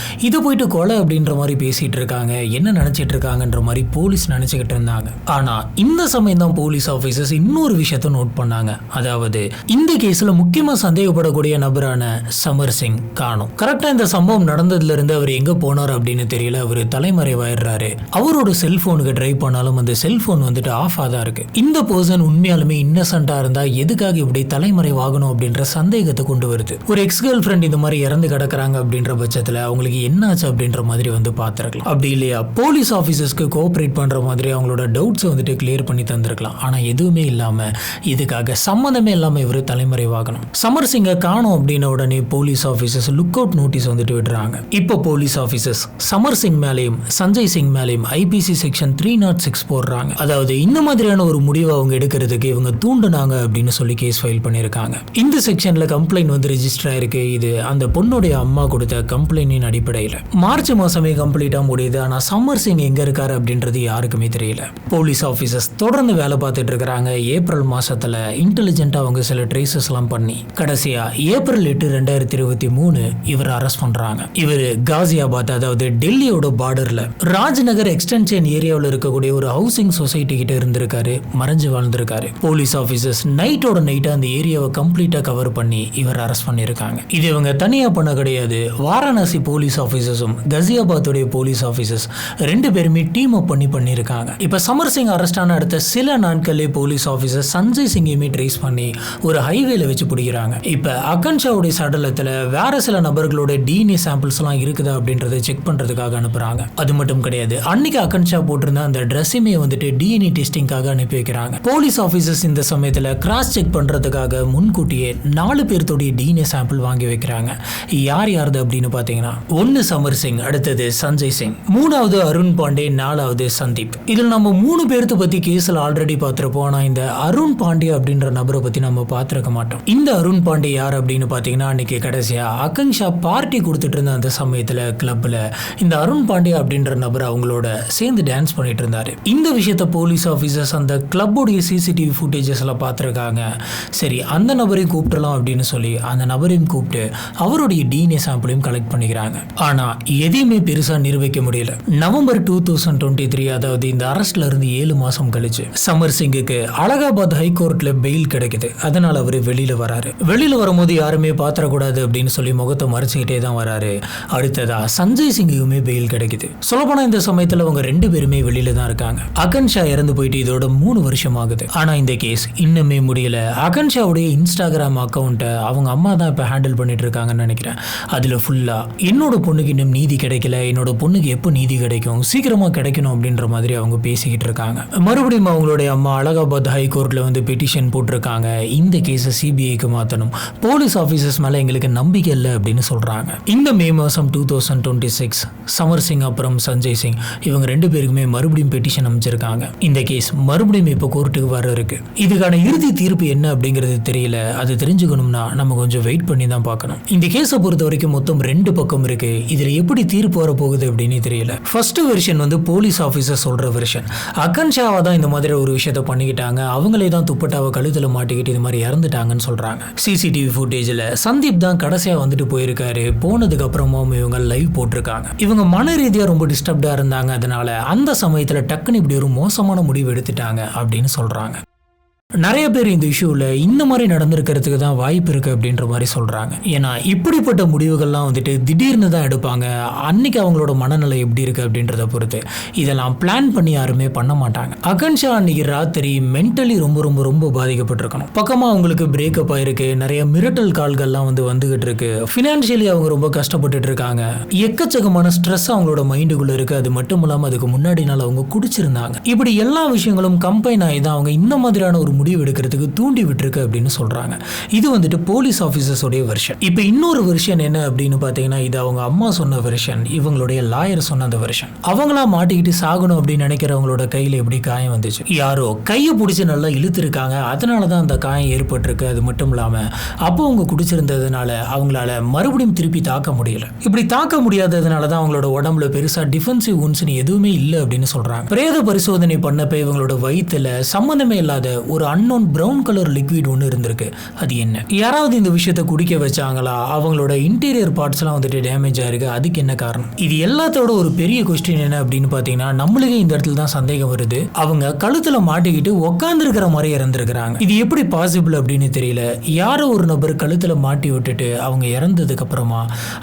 இதை போயிட்டு கொலை அப்படின்ற மாதிரி பேசிட்டு இருக்காங்க. என்ன நினைச்சிட்டு இருக்காங்கன்ற மாதிரி போலீஸ் நினைச்சுக்கிட்டு இருந்தாங்க. ஆனா இந்த சமயம் தான் போலீஸ் ஆஃபீஸர்ஸ் இன்னொரு விஷயத்த நோட் பண்ணாங்க. அதாவது இந்த கேஸ்ல முக்கியமா சந்தேகப்படக்கூடிய நபரான சமர் சிங் காணோம். கரெக்டா இந்த சம்பவம் நடந்ததுல இருந்து அவர் எங்க போனார் அப்படின்னு தெரியல. அவர் தலைமறைவாயிடுறாரு. அவரோட செல்போனுக்கு ட்ரை பண்ணாலும் அந்த செல்போன் வந்துட்டு ஆஃப் தான் இருக்கு. இந்த பர்சன் உண்மையாலுமே இன்னசென்ட்டா இருந்தா எதுக்காக இப்படி தலைமறைவாகணும் அப்படின்ற சந்தேகத்தை கொண்டு வருது. ஒரு எக்ஸ் கேர்ள் ஃப்ரெண்ட் இந்த மாதிரி இறந்து கிடக்குறாங்க அப்படின்ற பட்சத்தில் அவங்களுக்கு என்ன ஆச்சு அப்படின்ற மாதிரி வந்து பார்த்துருக்கலாம். அப்படி இல்லையா போலீஸ் ஆஃபீஸர்ஸ்க்கு கோஆப்ரேட் பண்ற மாதிரி அவங்களோட டவுட்ஸ் வந்துட்டு கிளியர் பண்ணி தந்திருக்கலாம். ஆனா எதுவுமே இல்லாம இதுக்காக சம்மந்தமே இல்லாம இவர் தலைமறைவாகணும். சமர் சிங்கை காணோம் அப்படின்ன உடனே police officers look out notice வந்துட்டு விடுறாங்க. இப்போ போலீஸ் ஆஃபீஸர்ஸ் சமர் சிங் மேலேயும் சஞ்சய் சிங் மேலேயும் ஐபிசி செக்ஷன் 306 போடுறாங்க. அதாவது இந்த மாதிரியான ஒரு முடிவை அவங்க எடுக்கிறதுக்கு இவங்க தூண்டுனாங்க அப்படின்னு சொல்லி கேஸ் ஃபைல் பண்ணியிருக்காங்க. இந்த செக்ஷன்ல கம்ப்ளைண்ட் வந்து ரெஜிஸ்டர் ஆயிருக்கு. இது அந்த பொண்ணுடைய அம்மா கொடுத்த கம்ப்ளைண்டின் அடிப்படையில் மார்ச் மாசமே கம்ப்ளீட்டா முடியுது. ஆனா சம்மர் சிங் எங்க இருக்காரு அப்படின்றது யாருக்குமே தெரியல. போலீஸ் ஆபீசர்ஸ் தொடர்ந்து வேலை பார்த்துட்டு இருக்காங்க. ஏப்ரல் மாசத்துல இன்டெலிஜென்ட்டா அவங்க சில ட்ரேசஸ் எல்லாம் பண்ணி கடைசியா ஏப்ரல் 8, 2023 இவர் அரெஸ்ட் பண்றாங்க. இவர் காசியாபாத் அதாவது டெல்லியோட பார்டர்ல ராஜ்நகர் எக்ஸ்டென்ஷன் ஏரியாவில் இருக்கக்கூடிய ஒரு ஹவுசிங் சொசைட்டி கிட்ட இருந்திருக்காரு. மறைஞ்சு வாழ்ந்திருக்காரு. போலீஸ் ஆபீசர்ஸ் நைட்டோட நைட்டா அந்த ஏரியாவை கம்ப்ளீட்டா கவர் பண்ணி இவர் அரெஸ்ட் பண்ணிருக்காங்க. இது இவங்க தனியா பண்ண கிடையாது. வாரணாசி போலீஸ் ஆபீசர்ஸும் கசியாபாத்துடைய போலீஸ் ஆபீசர்ஸ் ரெண்டு பேருமே டீம் அப் பண்ணிருக்காங்க. இப்ப சமர் சிங் அரெஸ்ட் ஆன அடுத்த சில நாட்களே போலீஸ் ஆபீசர் சஞ்சய் சிங்கையுமே ட்ரேஸ் பண்ணி ஒரு ஹைவேல வச்சு பிடிக்கிறாங்க. இப்ப அகன்ஷாவுடைய சடலத்துல வேற சில நபர்களோட டிஎன்ஏ சாம்பிள்ஸ் எல்லாம் இருக்குதா அப்படின்றத செக் பண்றதுக்காக அனுப்புறாங்க. அது மட்டும் கிடையாது, அன்னைக்கு அகன்ஷா போட்டிருந்த அந்த ட்ரெஸ்ஸுமே வந்துட்டு டிஎன்ஏ டெஸ்டிங்காக அனுப்பி வைக்கிறாங்க. போலீஸ் ஆபீசர்ஸ் இந்த சமயத்துல கிராஸ் செக் பண்றதுக்காக முன்கூட்டியே 4 பேர்த்தோடைய டிஎன்ஏ சாம்பிள் வாங்கி வைக்கிறாங்க. யார் யாருது அப்படின்னு பாத்தீங்கன்னா, 1 சமர் சிங், அடுத்தது சஞ்சய் சிங், 3வது அருண் பாண்டே, 4வது சந்தீப். இதில் நம்ம 3 பேர்த்த பத்தி கேஸ்ல ஆல்ரெடி பார்த்திருப்போம். ஆனா இந்த அருண் பாண்டே அப்படின்ற நபரை பத்தி நம்ம பார்த்திருக்க மாட்டோம். இந்த அருண் பாண்டே யார் அப்படின்னு பாத்தீங்கன்னா, அன்னைக்கு கடைசியா அகன்ஷா பார்ட்டி கொடுத்துட்டு இருந்த அந்த சமயத்துல கிளப்ல இந்த அருண் பாண்டே அப்படின்ற நபர் அவங்களோட சேர்ந்து டான்ஸ் பண்ணிட்டு இருந்தாரு. இந்த விஷயத்த போலீஸ் ஆபீசர்ஸ் அந்த கிளப்போடைய சிசிடிவி ஃபுட்டேஜஸ் எல்லாம் பார்த்திருக்காங்க. சரி, அந்த நபரையும் கூப்பிடலாம் அப்படின்னு சொல்லி அந்த நபரையும் கூப்பிட்டு அவருடைய டிஎன்ஏ சாம்பிளையும் கலெக்ட் பண்ணிக்கிறாங்க. ஆனா எதையுமே பெருசா நிரூபிக்க முடியல. நவம்பர் 2023, அதாவது இந்த அரெஸ்ட்ல இருந்து 7 மாசம் கழிச்சு சமர் சிங்குக்கு அலகாபாத் ஹைகோர்ட்ல பெயில் கிடைக்குது. அதனால அவரு வெளியில வராரு. வெளியில வரும்போது யாருமே பாத்திரக்கூடாது அப்படின்னு சொல்லி முகத்தை மறைச்சுக்கிட்டே தான் வராரு. அடுத்ததா சஞ்சய் சிங்குக்குமே பெயில் கிடைக்குது. சொல்லப்போனா இந்த சமயத்துல அவங்க 2 பேருமே வெளியில தான் இருக்காங்க. அகன்ஷா இறந்து போயிட்டு இதோட 3 வருஷம் ஆகுது. ஆனா இந்த கேஸ் இன்னுமே முடியல. அகன்ஷாவுடைய இன்ஸ்டாகிராம் அக்கௌண்ட்டை அவங்க அம்மா தான் இப்போ ஹேண்டில் பண்ணிட்டு இருக்காங்கன்னு நினைக்கிறேன். அதில் ஃபுல்லாக என்னோட பொண்ணுக்கு இன்னும் நீதி கிடைக்கல, என்னோட பொண்ணுக்கு எப்போ நீதி கிடைக்கும், சீக்கிரமாக கிடைக்கணும் அப்படின்ற மாதிரி அவங்க பேசிக்கிட்டு இருக்காங்க. மறுபடியும் அவங்களுடைய அம்மா அலகாபாத் ஹைகோர்ட்டில் வந்து பெட்டிஷன் போட்டிருக்காங்க. இந்த கேஸை சிபிஐக்கு மாற்றணும், போலீஸ் ஆஃபீஸர்ஸ் மேலே எங்களுக்கு நம்பிக்கை இல்லை அப்படின்னு சொல்கிறாங்க. இந்த மே மாதம் 2026 சமர் சிங் அப்புறம் சஞ்சய் சிங் இவங்க 2 பேருக்குமே மறுபடியும் பெட்டிஷன் அமைச்சிருக்காங்க. இந்த கேஸ் மறுபடியும் இப்போ கோர்ட்டுக்கு வர இருக்கு. இதுக்கான இறுதி தீர்ப்பு என்ன அப்படிங்கிறது தெரியல. அது தெரிஞ்சுக்கணும்னா நம்ம கொஞ்சம் வெயிட் பண்ணி தான் பார்க்கணும். இந்த கேஸை பொறுத்த வரைக்கும் மொத்தம் 2 பக்கம் இருக்கு. இதுல எப்படி தீர்ப்பு வர போகுது அப்படின்னு தெரியல. ஃபர்ஸ்ட் வெர்ஷன் வந்து போலீஸ் ஆஃபீஸர் சொல்ற வெர்ஷன். அகன்ஷாவா தான் இந்த மாதிரி ஒரு விஷயத்த பண்ணிக்கிட்டாங்க, அவங்களே தான் துப்பட்டாவை கழுத்துல மாட்டிக்கிட்டு இது மாதிரி இறந்துட்டாங்கன்னு சொல்றாங்க. சிசிடிவி ஃபுட்டேஜில் சந்தீப் தான் கடைசியா வந்துட்டு போயிருக்காரு. போனதுக்கு அப்புறமும் இவங்க லைவ் போட்டிருக்காங்க. இவங்க மன ரீதியா ரொம்ப டிஸ்டர்ப்டா இருந்தாங்க. அதனால அந்த சமயத்துல டக்குன்னு இப்படி ஒரு மோசமான முடிவு எடுத்துட்டாங்க அப்படின்னு சொல்றாங்க. நிறைய பேர் இந்த இஷ்யூவில் இந்த மாதிரி நடந்திருக்கிறதுக்கு தான் வாய்ப்பு இருக்குது அப்படின்ற மாதிரி சொல்கிறாங்க. ஏன்னா இப்படிப்பட்ட முடிவுகள்லாம் வந்துட்டு திடீர்னு தான் எடுப்பாங்க. அன்னைக்கு அவங்களோட மனநிலை எப்படி இருக்குது அப்படின்றத பொறுத்து இதெல்லாம் பிளான் பண்ணி யாருமே பண்ண மாட்டாங்க. அகன்ஷா அன்னைக்கு ராத்திரி மென்டலி ரொம்ப ரொம்ப ரொம்ப பாதிக்கப்பட்டிருக்கணும். பக்கமாக அவங்களுக்கு பிரேக்கப் ஆயிருக்கு, நிறைய மிரட்டல் கால்கள்லாம் வந்துகிட்டு இருக்கு, ஃபினான்ஷியலி அவங்க ரொம்ப கஷ்டப்பட்டுட்டு இருக்காங்க, எக்கச்சக்கமான ஸ்ட்ரெஸ் அவங்களோட மைண்டுக்குள்ளே இருக்குது. அது மட்டும் இல்லாமல் அதுக்கு முன்னாடி நாள் அவங்க குடிச்சிருந்தாங்க. இப்படி எல்லா விஷயங்களும் கம்பைன் ஆகி தான் அவங்க இந்த மாதிரியான ஒரு முடிவு எடுக்கிறதுக்கு தூண்டி விட்டுருக்கு அப்படின்னு சொல்றாங்க. இது வந்துட்டு போலீஸ் ஆஃபீஸர்ஸோடைய வெர்ஷன். இப்போ இன்னொரு வெர்ஷன் என்ன அப்படின்னு பார்த்தீங்கன்னா, இது அவங்க அம்மா சொன்ன வெர்ஷன், இவங்களுடைய லாயர் சொன்ன அந்த வெர்ஷன். அவங்களா மாட்டிக்கிட்டு சாகணும் அப்படின்னு நினைக்கிறவங்களோட கையில் எப்படி காயம் வந்துச்சு, யாரோ கையை பிடிச்சி நல்லா இழுத்துருக்காங்க, அதனால தான் அந்த காயம் ஏற்பட்டிருக்கு. அது மட்டும் இல்லாமல் அப்போ அவங்க குடிச்சிருந்ததுனால அவங்களால மறுபடியும் திருப்பி தாக்க முடியல. இப்படி தாக்க முடியாததுனால தான் அவங்களோட உடம்புல பெருசா டிஃபென்சிவ் வூண்ட்ஸ்னு எதுவுமே இல்லை அப்படின்னு சொல்றாங்க. பிரேத பரிசோதனை பண்ணப்ப இவங்களோட வயிற்றுல சம்மந்தமே இல்லாத ஒரு அன்னோன் பிரவுன் கலர் லிக்விட் ஒன்று இருந்திருக்கு. அது என்ன, யாராவது இந்த விஷயத்தை குடிக்க வச்சாங்களா, அவங்களோட இன்டீரியர் பார்ட்ஸ்லாம் வந்துட்டு டேமேஜ் ஆயிருக்கு, அதுக்கு என்ன காரணம்? இது எல்லாத்தோட ஒரு பெரிய கொஸ்டின் என்ன அப்படின்னு பார்த்தீங்கன்னா, நம்மளுக்கே இந்த இடத்துல தான் சந்தேகம் வருது. அவங்க கழுத்துல மாட்டிக்கிட்டு உட்காந்துருக்கிற மாதிரி இறந்துருக்கிறாங்க. இது எப்படி பாசிபிள் அப்படின்னு தெரியல. யாரோ ஒரு நபர் கழுத்துல மாட்டி விட்டுட்டு அவங்க இறந்ததுக்கு அப்புறமா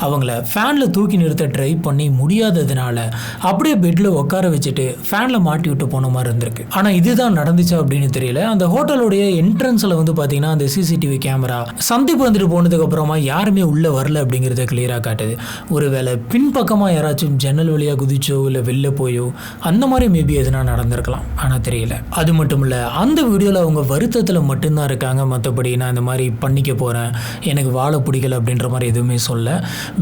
அவங்கள ஃபேன்ல தூக்கி நிறுத்த ட்ரை பண்ணி முடியாததுனால அப்படியே பெட்ல உட்கார வச்சுட்டு ஃபேன்ல மாட்டி விட்டு போன மாதிரி இருந்திருக்கு. ஆனா இதுதான் நடந்துச்சா அப்படின்னு தெரியல. அந்த ஹோட்டலுடைய என்ட்ரன்ஸ்ல பார்த்தீங்கன்னா அந்த சிசிடிவி கேமரா சந்தீப் வந்துட்டு போனதுக்கு அப்புறமா யாருமே உள்ள வரல அப்படிங்கறத கிளியரா காட்டுது. ஒருவேளை பின்பக்கமா யாராச்சும் ஜன்னல் வழியா குதிச்சோ இல்ல வெளில போயோ அந்த மாதிரி மேபி எதுனா நடந்திருக்கலாம், ஆனா தெரியல. அது மட்டும் இல்ல, அந்த வீடியோல அவங்க வருத்தத்துல மட்டும்தான் இருக்காங்க. மற்றபடி நான் இந்த மாதிரி பண்ணிக்க போறேன், எனக்கு வாழ பிடிக்கல அப்படின்ற மாதிரி எதுவுமே சொல்ல.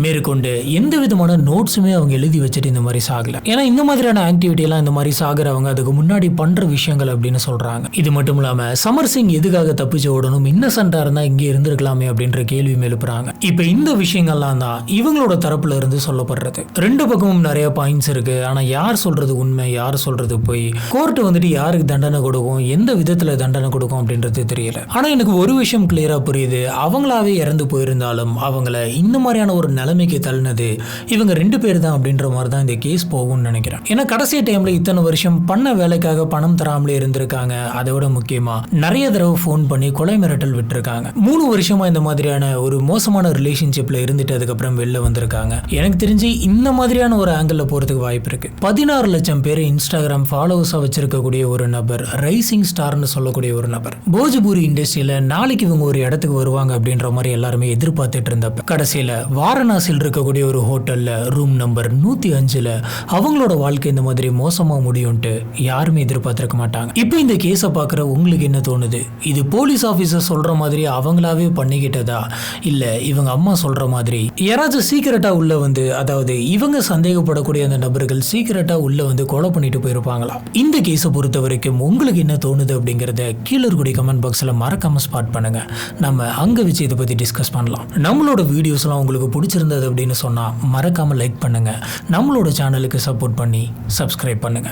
மேற்கொண்டு எந்த விதமான நோட்ஸுமே அவங்க எழுதி வச்சுட்டு இந்த மாதிரி சாகல. ஏன்னா இந்த மாதிரியான ஆக்டிவிட்டி எல்லாம் இந்த மாதிரி சாகுறவங்க அதுக்கு முன்னாடி பண்ற விஷயங்கள் அப்படின்னு சொல்றாங்க. இது மட்டும் இல்லாம சமர் சிங் எதுக்காக தப்பிச்சு ஓடணும், இன்னசென்ட்டா இருந்தா இங்கே இருந்திருக்கலாமே அப்படின்ற கேள்வி எழுப்புறாங்க. இப்ப இந்த விஷயங்கள்லாம் தான் இவங்களோட தரப்புல இருந்து சொல்லப்படுறது. 2 பக்கமும் நிறைய பாயிண்ட்ஸ் இருக்கு. ஆனா யார் சொல்றது உண்மை, யார் சொல்றது போய், கோர்ட் வந்துட்டு யாருக்கு தண்டனை கொடுக்கும், எந்த விதத்துல தண்டனை கொடுக்கும் அப்படின்றது தெரியல. ஆனா எனக்கு ஒரு விஷயம் கிளியரா புரியுது, அவங்களாவே இறந்து போயிருந்தாலும் அவங்கள இந்த மாதிரியான ஒரு நிலைமைக்கு தள்ளினது இவங்க 2 பேர் தான் அப்படின்ற மாதிரி தான் இந்த கேஸ் போகும்னு நினைக்கிறேன். ஏன்னா கடைசி டைம்ல இத்தனை வருஷம் பண்ண வேலைக்காக பணம் தராமலே இருந்திருக்காங்க. அதோட முக்கியமா நிறைய தடவை ஃபோன் பண்ணி கொலை மிரட்டல் விட்டுருக்காங்க. 3 வருஷமா இந்த மாதிரியான ஒரு மோசமான ரிலேஷன்ஷிப்ல இருந்துட்டு அதுக்கப்புறம் வெளில வந்திருக்காங்க. எனக்கு தெரிஞ்சு இந்த மாதிரியான ஒரு ஆங்கிள் போறதுக்கு வாய்ப்பு இருக்கு. 16 லட்சம் பேர் இன்ஸ்டாகிராம் ஃபாலோவர்ஸா வச்சிருக்கக்கூடிய ஒரு நபர், ரைசிங் ஸ்டார்னு சொல்லக்கூடிய ஒரு நபர், போஜ்பூரி இண்டஸ்ட்ரியில நாளைக்கு இவங்க ஒரு இடத்துக்கு வருவாங்க அப்படின்ற மாதிரி எல்லாருமே எதிர்பார்த்துட்டு இருந்தப்ப கடைசியில வாரணாசியில் இருக்கக்கூடிய ஒரு ஹோட்டல்ல ரூம் நம்பர் 105ல அவங்களோட வாழ்க்கை இந்த மாதிரி மோசமா முடியும்ட்டு யாருமே எதிர்பார்த்திருக்க மாட்டாங்க. இப்போ இந்த கேஸை பார்க்குற உங்களுக்கு என்ன தோணுது? இது போலீஸ் ஆஃபீஸர் சொல்ற மாதிரி அவங்களாவே பண்ணிக்கிட்டதா, இல்ல இவங்க அம்மா சொல்ற மாதிரி யாராச்சும் சீக்கிரட்டா உள்ள வந்து, அதாவது இவங்க சந்தேகப்படக்கூடிய அந்த நபர்கள் சீக்கிரட்டா உள்ள வந்து கொலை பண்ணிட்டு போயிருப்பாங்களா? இந்த கேஸை பொறுத்த வரைக்கும் உங்களுக்கு என்ன தோணுது அப்படிங்கறத கீழே இருக்கக்கூடிய கமெண்ட் பாக்ஸ்ல மறக்காம ஸ்பாட் பண்ணுங்க. நம்ம அங்க வச்சு இதை பத்தி டிஸ்கஸ் பண்ணலாம். நம்மளோட வீடியோஸ்லாம் உங்களுக்கு பிடிச்சிருந்தது அப்படின்னு சொன்னா மறக்காம லைக் பண்ணுங்க. நம்மளோட சேனலுக்கு சப்போர்ட் பண்ணி சப்ஸ்கிரைப் பண்ணுங்க.